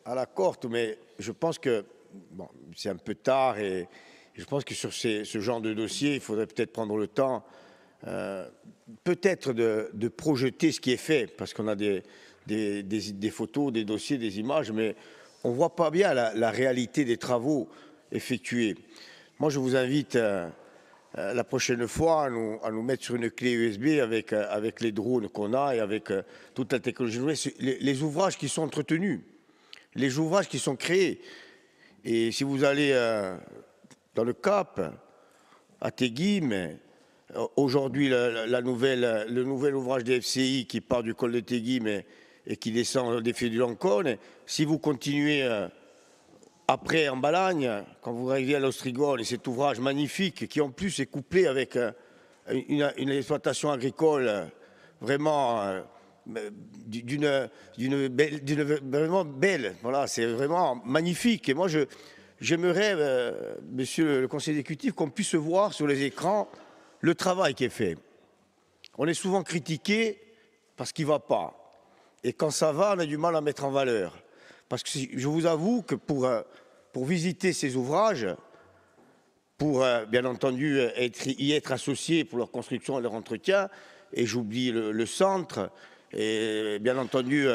à la courte, mais je pense que bon, c'est un peu tard et je pense que sur ce genre de dossier, il faudrait peut-être prendre le temps peut-être de projeter ce qui est fait, parce qu'on a des photos, des dossiers, des images, mais on ne voit pas bien la réalité des travaux effectués. Moi, je vous invite la prochaine fois à nous mettre sur une clé USB avec les drones qu'on a et avec toute la technologie. Les ouvrages qui sont entretenus, les ouvrages qui sont créés. Et si vous allez dans le Cap, à Téguim, aujourd'hui le nouvel ouvrage des FCI qui part du col de Téguim et qui descend au défi du Lancône, si vous continuez après en Balagne, quand vous arrivez à l'Ostrigone, et cet ouvrage magnifique qui en plus est couplé avec une exploitation agricole vraiment vraiment belle. Voilà, c'est vraiment magnifique. Et moi, j'aimerais, monsieur le conseiller exécutif, qu'on puisse voir sur les écrans le travail qui est fait. On est souvent critiqué parce qu'il ne va pas. Et quand ça va, on a du mal à mettre en valeur. Parce que je vous avoue que pour visiter ces ouvrages, pour bien entendu y être associé pour leur construction et leur entretien, et j'oublie le centre, et bien entendu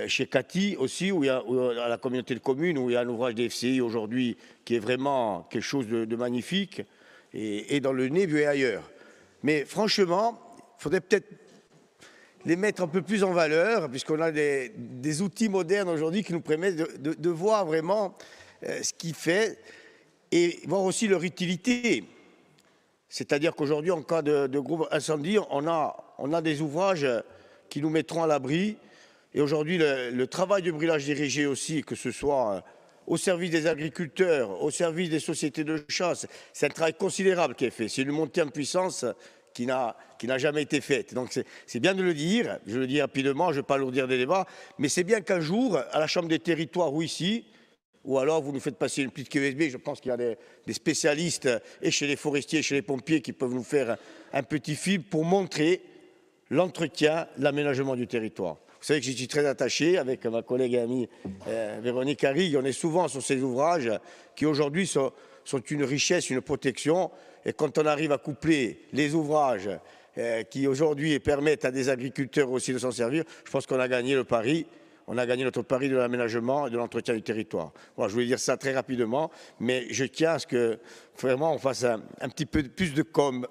chez Cathy aussi, à la communauté de communes, où il y a un ouvrage des FCI aujourd'hui qui est vraiment quelque chose de magnifique, et dans le Nébu et ailleurs. Mais franchement, il faudrait peut-être les mettre un peu plus en valeur, puisqu'on a des outils modernes aujourd'hui qui nous permettent de voir vraiment ce qu'il fait et voir aussi leur utilité. C'est-à-dire qu'aujourd'hui, en cas de gros incendie, on a des ouvrages qui nous mettront à l'abri. Et aujourd'hui, le travail de brûlage dirigé aussi, que ce soit au service des agriculteurs, au service des sociétés de chasse, c'est un travail considérable qui est fait. C'est une montée en puissance qui n'a jamais été faite. Donc c'est bien de le dire, je le dis rapidement, je ne vais pas alourdir des débats, mais c'est bien qu'un jour, à la Chambre des territoires ou ici, ou alors vous nous faites passer une petite clé USB, je pense qu'il y a des spécialistes, et chez les forestiers, et chez les pompiers, qui peuvent nous faire un petit film pour montrer l'entretien, l'aménagement du territoire. Vous savez que j'y suis très attaché avec ma collègue et amie Véronique Harry. On est souvent sur ces ouvrages qui aujourd'hui sont une richesse, une protection. Et quand on arrive à coupler les ouvrages qui aujourd'hui permettent à des agriculteurs aussi de s'en servir, je pense qu'on a gagné le pari. On a gagné notre pari de l'aménagement et de l'entretien du territoire. Voilà, je voulais dire ça très rapidement, mais je tiens à ce que vraiment on fasse un petit peu plus de com'.